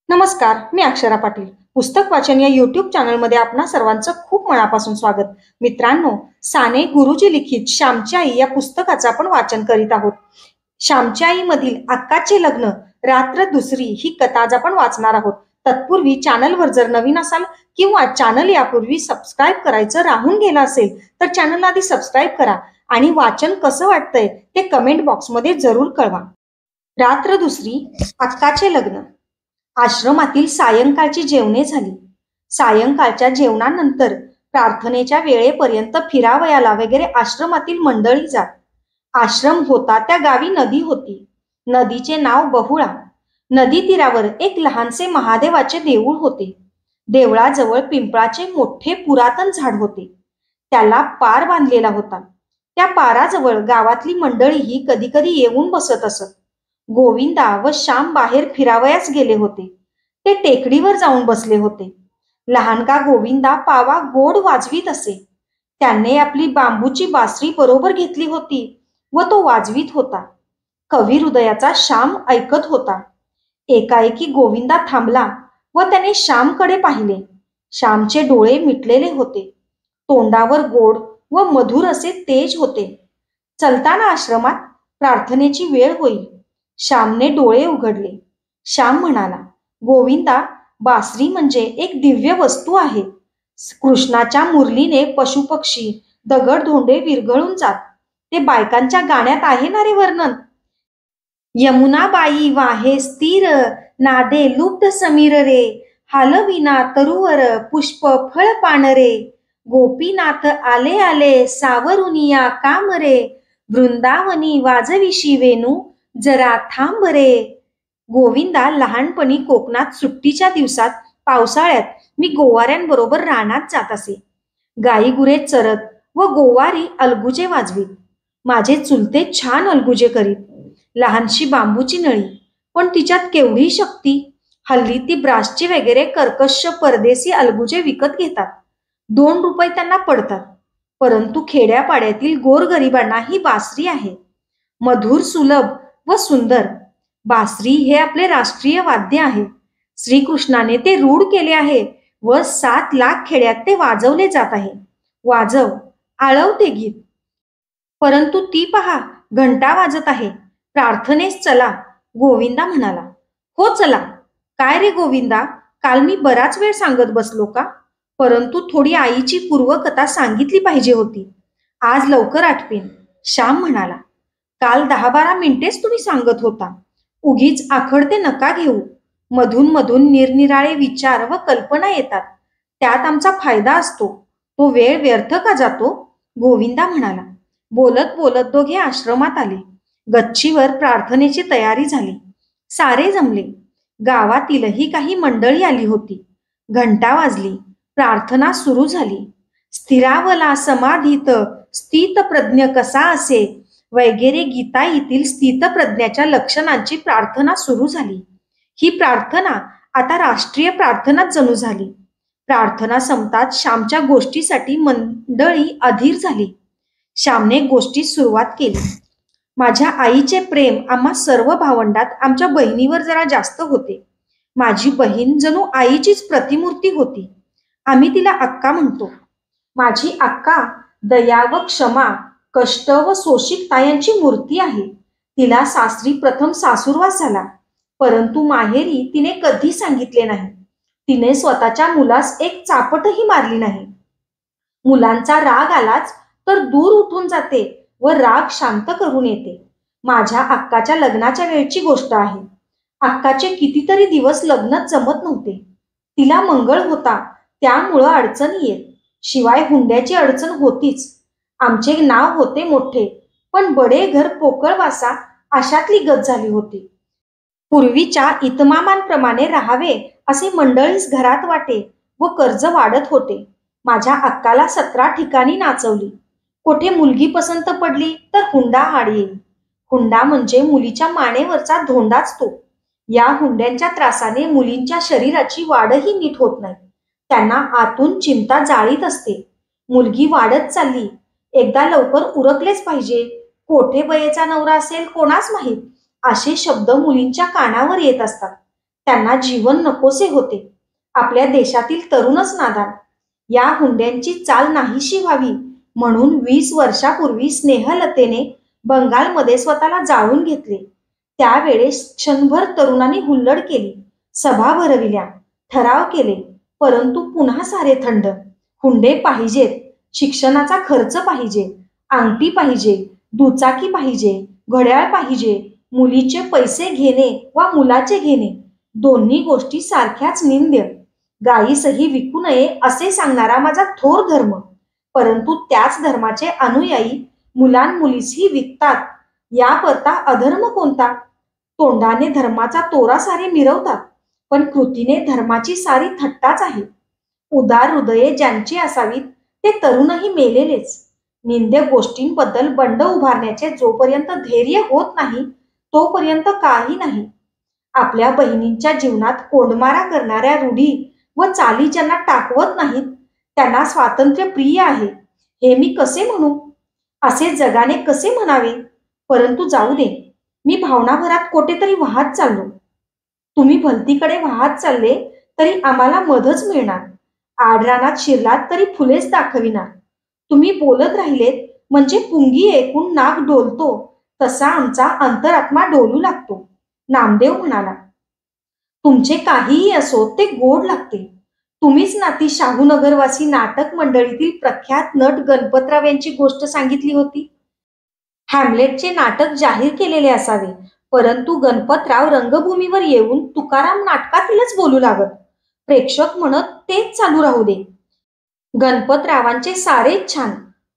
नमस्कार, मी अक्षरा पाटील. पुस्तक वाचन या यूट्यूब चॅनलमध्ये आपणा सर्वांचं खूप मनापासून स्वागत. मित्रांनो, साने गुरुजी लिखित श्यामची आई या पुस्तकाचं आपण वाचन करीत आहोत. श्यामची आई मधील अक्काचे लग्न रात्र दुसरी ही कथा आज आपण वाचणार आहोत. तत्पूर्वी चॅनलवर जर नवीन असाल किंवा चॅनल यापूर्वी सबस्क्राईब करायचं राहून गेलं असेल तर चॅनलला आधी सबस्क्राईब करा आणि वाचन कसं वाटतंय ते कमेंट बॉक्समध्ये जरूर कळवा. रात्र दुसरी, अक्काचे लग्न. आश्रमातील सायंकाळची जेवणे झाली. सायंकाळच्या जेवणानंतर प्रार्थनेच्या वेळेपर्यंत फिरावयाला वगैरे आश्रमातील मंडळी जात. आश्रम होता त्या गावी नदी होती. नदीचे नाव बहुळा. नदी तीरावर एक लहानसे महादेवाचे देऊळ होते. देवळाजवळ पिंपळाचे मोठे पुरातन झाड होते. त्याला पार बांधलेला होता. त्या पाराजवळ गावातली मंडळीही कधी कधी येऊन बसत असत. गोविंदा व श्याम बाहेर फिरावयास गेले होते. ते टेकडीवर जाऊन बसले होते. लहानका गोविंदा पावा गोड वाजवीत असे. त्याने आपली बांबूची बासरी बरोबर घेतली होती व तो वाजवीत होता. कवी हृदयाचा श्याम ऐकत होता. एकाएकी गोविंदा थांबला व त्याने श्यामकडे पाहिले. श्यामचे डोळे मिटलेले होते. तोंडावर गोड व मधुर असे तेज होते. चलताना आश्रमात प्रार्थनेची वेळ होईल. श्यामने डोळे उघडले. श्याम म्हणाला, गोविंदा, बासरी म्हणजे एक दिव्य वस्तू आहे. कृष्णाच्या मुरलीने पशुपक्षी दगडधोंडे विरघळून जात. ते बायकांच्या गाण्यात आहे ना रे वर्णन. यमुनाबाई वाहे स्थिर, नादे लुब्ध समीर रे, हालविना तरुवर पुष्प फळ पानरे, गोपीनाथ आले आले सावरुनिया काम रे, वृंदावनी वाजविशी वेणू जरा थांब रे. गोविंदा लहानपणी कोकणात सुट्टीच्या दिवसात पावसाळ्यात मी गोवाऱ्यांबरोबर रानात जात असे. गाई गुरे चरत व गोवारी अलगुजे वाजवीत. माझे चुलते छान अलगुजे करीत. लहानशी बांबूची नळी, पण तिच्यात केवढी शक्ती. हल्ली ती ब्रासची वगैरे कर्कश परदेशी अलगुजे विकत घेतात. 2 रुपये त्यांना पडतात. परंतु खेड्यापाड्यातील गोरगरिबांना ही बासरी आहे. मधुर, सुलभ व सुंदर. बासरी हे आपले राष्ट्रीय वाद्य आहे. श्रीकृष्णाने ते रूढ केले आहे व 7 लाख खेड्यात ते वाजवले जात आहे. वाजव, आळव ते गीत. परंतु ती पहा, घंटा वाजत आहे. प्रार्थनेस चला, गोविंदा म्हणाला. हो चला. काय रे गोविंदा, काल मी बराच वेळ सांगत बसलो का? परंतु थोडी आईची पूर्वकथा सांगितली पाहिजे होती. आज लवकर आठवेन, श्याम म्हणाला. काल 10-12 मिनिटेच तुम्ही सांगत होता. उगीच आखडते नका घेऊ. मधून मधून निरनिराळे विचार व कल्पना येतात. त्यात आमचा फायदा असतो. तो वेळ व्यर्थ का जातो? गोविंदा म्हणाला. बोलत बोलत दोघे आश्रमात आले. गच्चीवर प्रार्थनेची तयारी झाली. सारे जमले. गावातीलही काही मंडळी आली होती. घंटा वाजली. प्रार्थना सुरू झाली. स्थिरावला समाधीत स्थित प्रज्ञ कसा असे वगैरे गीताईतील स्थितप्रज्ञाच्या लक्षणांची प्रार्थना सुरू झाली. ही प्रार्थना आता राष्ट्रीय प्रार्थनाच जणू झाली. प्रार्थना संपताच श्यामच्या गोष्टीसाठी मंडळी अधीर झाली. श्यामने गोष्टी सुरुवात केली. माझ्या आईचे प्रेम आम्हा सर्व भावंडात आमच्या बहिणीवर जरा जास्त होते. माझी बहीण जणू आईचीच प्रतिमूर्ती होती. आम्ही तिला अक्का म्हणतो. माझी अक्का दया व क्षमा, कष्ट व सोशिकता यांची मूर्ती आहे. तिला सासरी प्रथम सासूरवास झाला, परंतु माहेरी तिने कधी सांगितले नाही. तिने स्वतःच्या मुलास एक चापटही मारली नाही. मुलांचा राग आलाच तर दूर उठून जाते व राग शांत करून येते. माझ्या अक्काच्या लग्नाच्या वेळची गोष्ट आहे. अक्काचे कितीतरी दिवस लग्नच जमत नव्हते. तिला मंगळ होता, त्यामुळं अडचणी येत. शिवाय हुंड्याची अडचण होतीच. आमचे नाव होते मोठे, पण बडे घर पोकळवासा अशातली गत झाली होती. पूर्वीच्या इतमामांप्रमाणे राहावे असे मंडळीस घरात वाटे व कर्ज वाढत होते. माझ्या अक्काला 17 ठिकाणी नाचवली. कोठे मुलगी पसंत पडली तर हुंडा आड येईल. हुंडा म्हणजे मुलीच्या मानेवरचा धोंडाच तो. या हुंड्यांच्या त्रासाने मुलींच्या शरीराची वाढही नीट होत नाही. त्यांना आतून चिंता जाळीत असते. मुलगी वाढत चालली, एकदा लवकर उरकलेच पाहिजे. कोठे बयेचा नवरा असेल कोणास माहीत, असे शब्द मुलींच्या कानावर येत असतात. त्यांना जीवन नकोसे होते. आपल्या देशातील तरुणच नादान. या हुंड्यांची चाल नाहीशी व्हावी म्हणून 20 वर्षापूर्वी स्नेहलतेने बंगालमध्ये स्वतःला जाळून घेतले. त्यावेळेस क्षणभर तरुणांनी हुल्लड केली, सभा भरविल्या, ठराव केले, परंतु पुन्हा सारे थंड. हुंडे पाहिजेत, शिक्षणाचा खर्च पाहिजे, अंगठी पाहिजे, दुचाकी पाहिजे, घड्याळ पाहिजे, मुलीचे पैसे घेणे वा मुलाचे घेणे, दोन्ही गोष्टी सारख्याच निंद्य. गायीसही विकू नये असे सांगणारा माझा थोर धर्म, परंतु त्याच धर्माचे अनुयायी मुलांमुलीसही विकतात. याकरता अधर्म कोणता? तोंडाने धर्माचा तोरा सारे मिरवतात, पण कृतीने धर्माची सारी थट्टाच आहे. उदार हृदये ज्यांची असावीत ते तरुणही मेलेलेच. निंद्य गोष्टींबद्दल बंड उभारण्याचे जोपर्यंत धैर्य होत नाही तोपर्यंत काही नाही. आपल्या बहिणींच्या जीवनात कोंडमारा करणाऱ्या रूढी व चाली ज्यांना टाकवत नाहीत त्यांना स्वातंत्र्य प्रिय आहे हे मी कसे म्हणू? असे जगाने कसे म्हणावे? परंतु जाऊ दे, मी भावनाभरात कोठेतरी वाहत चाललो. तुम्ही भलतीकडे वाहत चालले तरी आम्हाला मधच मिळणार. आडरानात शिरलात तरी फुलेच दाखविणार. तुम्ही बोलत राहिलेत म्हणजे पुंगी ऐकून नाक डोलतो तसा आमचा अंतरात्मा डोलू लागतो. नामदेव म्हणाला, तुमचे काहीही असो ते गोड लागते. तुम्हीच ना ती शाहूनगरवासी नाटक मंडळीतील प्रख्यात नट गणपतराव यांची गोष्ट सांगितली होती. हॅम्लेटचे नाटक जाहीर केलेले असावे, परंतु गणपतराव रंगभूमीवर येऊन तुकाराम नाटकातीलच बोलू लागत. प्रेक्षक म्हणत तेच चालू राहू दे. गणपतरावांचे सारेच छान,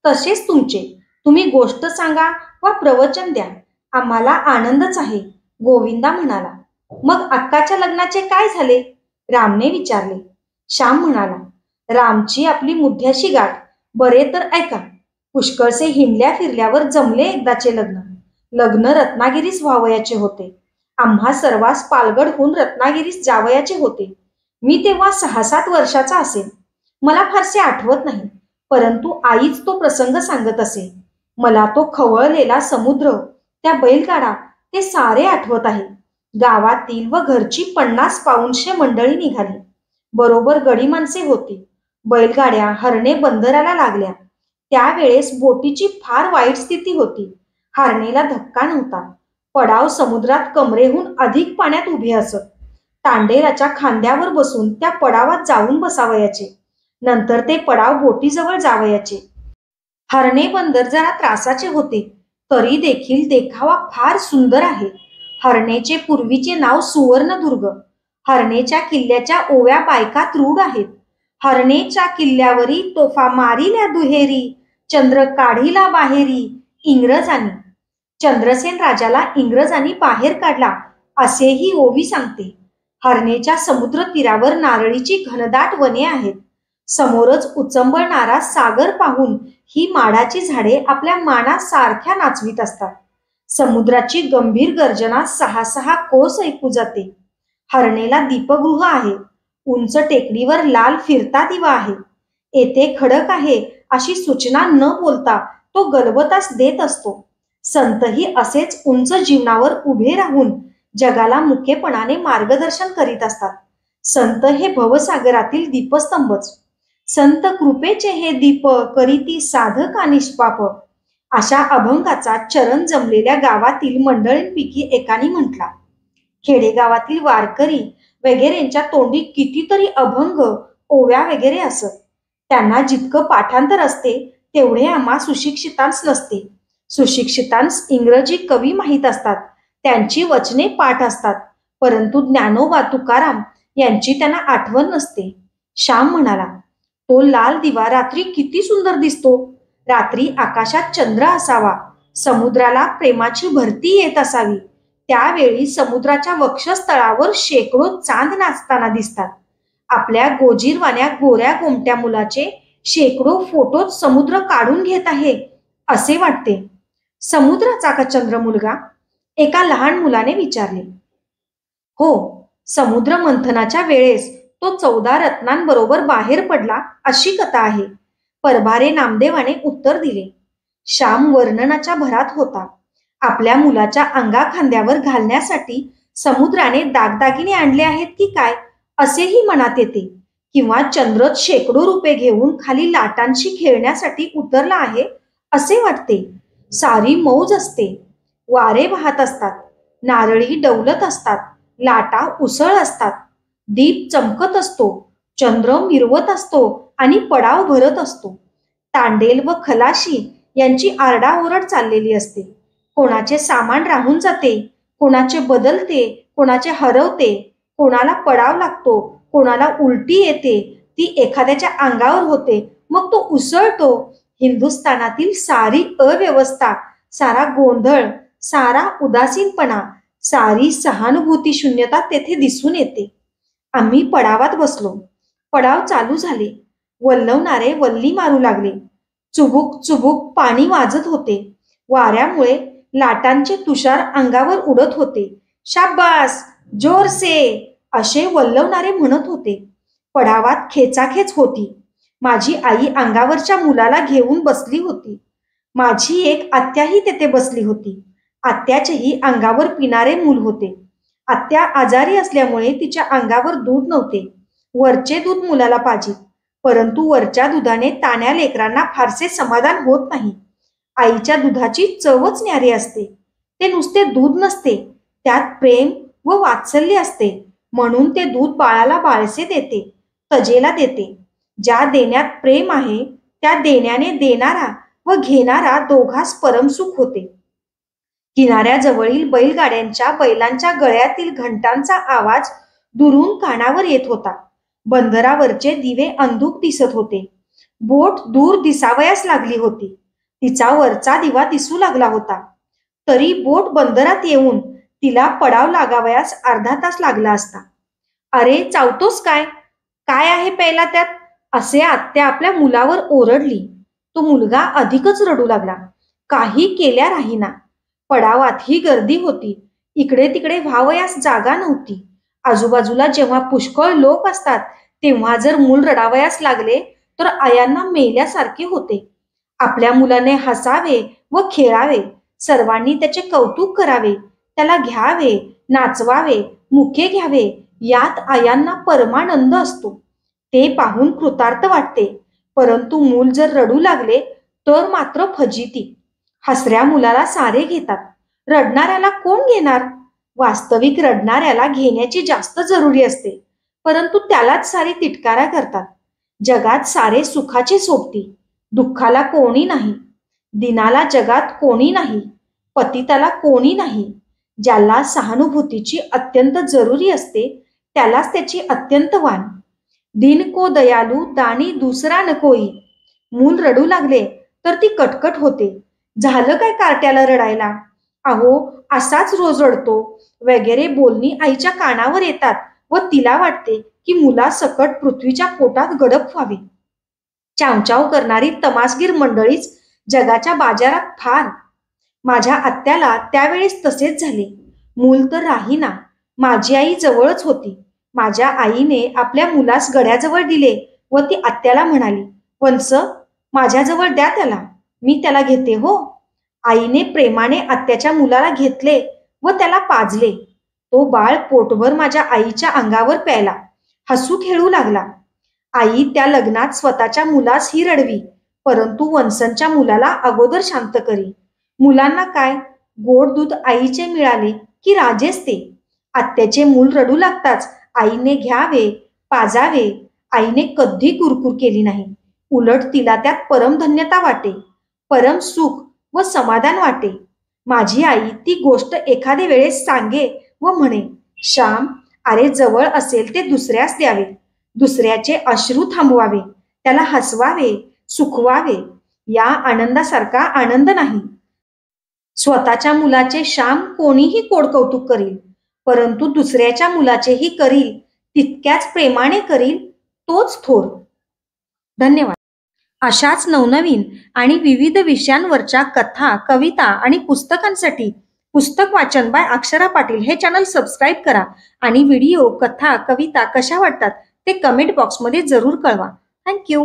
तसेच तुमचे. तुम्ही गोष्ट सांगा वा प्रवचन द्या, आम्हाला आनंदच आहे. गोविंदा म्हणाला. मग अक्काच्या लग्नाचे काय झाले? रामने विचारले. श्याम म्हणाला, रामची आपली मुद्द्याशी गाठ. बरे तर ऐका. पुष्कळसे हिंडल्या फिरल्यावर जमले एकदाचे लग्न. लग्न रत्नागिरीस व्हावयाचे होते. आम्हा सर्वांस पालगडहून रत्नागिरीस जावयाचे होते. मी तेव्हा 6-7 वर्षाचा असेल. मला फारसे आठवत नाही, परंतु आईच तो प्रसंग सांगत असे. मला तो खवळलेला समुद्र, त्या बैलगाडा, ते सारे आठवत आहे. गावातील व घरची 50 पाऊणशे मंडळी निघाली. बरोबर गडी माणसे होती. बैलगाड्या हरणे बंदराला लागल्या. त्यावेळेस बोटीची फार वाईट स्थिती होती. हारणेला धक्का नव्हता. पडाव समुद्रात कमरेहून अधिक पाण्यात उभे असत. तांडेराच्या खांद्यावर बसून त्या पडावात जाऊन बसावयाचे. नंतर ते पडाव बोटीजवळ जावयाचे. हरणे बंदर जरा त्रासाचे होते, तरी देखील देखावा फार सुंदर आहे. हरणेचे पूर्वीचे नाव सुवर्णदुर्ग. हरणेच्या किल्ल्याच्या ओव्या बायका रूढ आहेत. हरणेच्या किल्ल्यावरी तोफा मारिल्या दुहेरी, चंद्र काढीला बाहेरी इंग्रजांनी. चंद्रसेन राजाला इंग्रजांनी बाहेर काढला असेही ओवी सांगते. हरणेच्या समुद्र तीरावर नारळीची घनदाट वने आहेत. समोरच उचंबळणारा सागर पाहून ही माडाची झाडे आपल्या माना सारख्या नाचवीत असतात. समुद्राची गंभीर गर्जना 6-6 कोस ऐकू जाते. हरणेला दीपगृह आहे. उंच टेकडीवर लाल फिरता दिवा आहे. येथे खडक आहे अशी सूचना न बोलता तो गलबतास देत असतो. संतही असेच उंच जीवनावर उभे राहून जगाला मुकेपणाने मार्गदर्शन करीत असतात. संत हे भवसागरातील दीपस्तंभच. संत कृपेचे हे दीप करीती साधका निष्पाप. अशा अभंगाचा चरण जमलेल्या गावातील मंडळींपैकी एकाने म्हटला. खेडेगावातील वारकरी वगैरेंच्या तोंडी कितीतरी अभंग, ओव्या वगैरे असत. त्यांना जितकं पाठांतर असते तेवढे आम्हा सुशिक्षितांस नसते. सुशिक्षितांस इंग्रजी कवी माहीत असतात, त्यांची वचने पाठ असतात, परंतु ज्ञानोबा तुकाराम यांची त्यांना आठवण नसते. श्याम म्हणाला, तो लाल दिवा रात्री किती सुंदर दिसतो. रात्री आकाशात चंद्र असावा, समुद्राला प्रेमाची भरती येत असावी. त्यावेळी समुद्राच्या वक्षस्थळावर शेकडो चांद नाचताना दिसतात. आपल्या गोजीरवाण्या गोऱ्या गोमट्या मुलाचे शेकडो फोटो समुद्र काढून घेत आहे असे वाटते. समुद्राचा का चंद्र मुलगा? एका लहान मुलाने विचारले. हो, समुद्र मंथनाच्या वेळेस तो 14 रत्नांबरोबर बाहेर पडला अशी कथा आहे, परभारे नामदेवाने उत्तर दिले. श्याम वर्णनाच्या भरात होता. आपल्या मुलाच्या अंगाखांद्यावर घालण्यासाठी समुद्राने दागदागिने आणले आहेत की काय असेही मनात येते, किंवा चंद्रच शेकडो रुपये घेऊन खाली लाटांशी खेळण्यासाठी उतरला आहे असे वाटते. सारी मौज असते. वारे वाहत असतात, नारळी डौलत असतात, लाटा उसळ असतात, दीप चमकत असतो, चंद्र मिरवत असतो आणि पडाव भरत असतो. तांडेल व खलाशी यांची आरडाओरड चाललेली असते. कोणाचे सामान राहून जाते, कोणाचे बदलते, कोणाचे हरवते, कोणाला पडाव लागतो, कोणाला उलटी येते, ती एखाद्याच्या अंगावर होते, मग तो उसळतो. हिंदुस्थानातील सारी अव्यवस्था, सारा गोंधळ, सारा उदासीनपणा, सारी सहानुभूती शून्यता तेथे दिसून येते. आम्ही पडावात बसलो. पडाव चालू झाले. वल्लवणारे वल्ली मारू लागले. चुबुक चुबुक पाणी वाजत होते. वाऱ्यामुळे लाटांचे तुषार अंगावर उडत होते. शाब्बास, जोर से, असे वल्लवणारे म्हणत होते. पडावात खेचाखेच होती. माझी आई अंगावरच्या मुलाला घेऊन बसली होती. माझी एक आत्याही तेथे बसली होती. आत्याचेही अंगावर पिणारे मूल होते. आत्या आजारी असल्यामुळे तिच्या अंगावर दूध नव्हते. वरचे दूध मुलाला पाहिजे, परंतु वरच्या दुधाने ताण्या लेकरांना फारसे समाधान होत नाही. आईच्या दुधाची चवच न्यारी असते. ते नुसते दूध नसते, त्यात प्रेम व वात्सल्य असते. म्हणून ते दूध बाळाला बाळसे देते, तजेला देते. ज्या देण्यात प्रेम आहे त्या देण्याने देणारा व घेणारा दोघास परमसुख होते. किनाऱ्याजवळील बैलगाड्यांच्या बैलांच्या गळ्यातील घंटांचा आवाज दुरून कानावर येत होता. बंदरावरचे दिवे अंधुक दिसत होते. बोट दूर दिसावयास लागली होती. तिचा वरचा दिवा दिसू लागला होता. तरी बोट बंदरात येऊन तिला पडाव लागावयास अर्धा तास लागला असता. अरे चावतोस काय? काय आहे पहिला त्यात? असे आत्या आपल्या मुलावर ओरडली. तो मुलगा अधिकच रडू लागला. काही केल्या राहीना. पडावात ही गर्दी होती. इकडे तिकडे व्हावयास जागा नव्हती. आजूबाजूला जेव्हा पुष्कळ लोक असतात तेव्हा जर मूल रडावयास लागले तर आयांना मेल्यासारखे होते. आपल्या मुलाने हसावे व खेळावे, सर्वांनी त्याचे कौतुक करावे, त्याला घ्यावे, नाचवावे, मुके घ्यावे, यात आयांना परमानंद असतो. ते पाहून कृतार्थ वाटते. परंतु मूल जर रडू लागले तर मात्र फजिती. हसऱ्या मुलाला सारे घेतात, रडणाऱ्याला कोण घेणार? वास्तविक रडणाऱ्याला घेण्याची जास्त जरुरी असते, परंतु त्यालाच सारे तिटकारा करतात. जगात सारे सुखाचे सोबती, दुःखाला कोणी नाही. दिनाला जगात कोणी नाही, पतिताला कोणी नाही. ज्याला सहानुभूतीची अत्यंत जरुरी असते त्यालाच त्याची अत्यंत वाण. दिन को दयालू दानी दुसरा न कोई. मूल रडू लागले तर ती कटकट होते. झालं काय कार्ट्याला रडायला? अहो असाच रोज रडतो वगैरे बोलणी आईच्या कानावर येतात व तिला वाटते की मुलासकट पृथ्वीच्या पोटात गडप व्हावे. चावचाव करणारी तमासगीर मंडळीच जगाच्या बाजारात फार. माझ्या आत्याला त्यावेळेस तसेच झाले. मूल तर राहीना. माझी आई जवळच होती. माझ्या आईने आपल्या मुलास गड्याजवळ दिले व ती आत्याला म्हणाली, वंस माझ्याजवळ द्या त्याला, मी त्याला घेते हो. आईने प्रेमाने आत्याच्या मुलाला घेतले व त्याला पाजले. तो बाळ पोटभर माझ्या आईच्या अंगावर प्यायला, हसू खेळू लागला. आई त्या लग्नात स्वतःच्या मुलास ही रडवी, परंतु वंसनच्या मुलाला अगोदर शांत करी. मुलांना काय, गोड दूध आईचे मिळाले की राजेच ते. आत्याचे मूल रडू लागताच आईने घ्यावे, पाजावे. आईने कधी कुरकुर केली नाही. उलट तिला त्यात परमधन्यता वाटे, परम सुख व समाधान वाटे. माझी आई ती गोष्ट एखाद्या वेळेस सांगे व म्हणे, श्याम, अरे जवळ असेल ते दुसऱ्यास द्यावे, दुसऱ्याचे अश्रू थांबवावे, त्याला हसवावे, सुखवावे. या आनंदासारखा आनंद नाही. स्वतःच्या मुलाचे श्याम कोणीही कोडकौतुक करील, परंतु दुसऱ्याच्या मुलाचेही करील, तितक्याच प्रेमाने करील, तोच थोर. धन्यवाद. अशाच नवनवीन आणि विविध विषयांवरच्या कथा, कविता आणि पुस्तकांसाठी पुस्तक वाचन बाय अक्षरा पाटील हे चॅनल सबस्क्राईब करा आणि व्हिडिओ, कथा, कविता कशा वाटतात ते कमेंट बॉक्समध्ये जरूर कळवा. थँक्यू.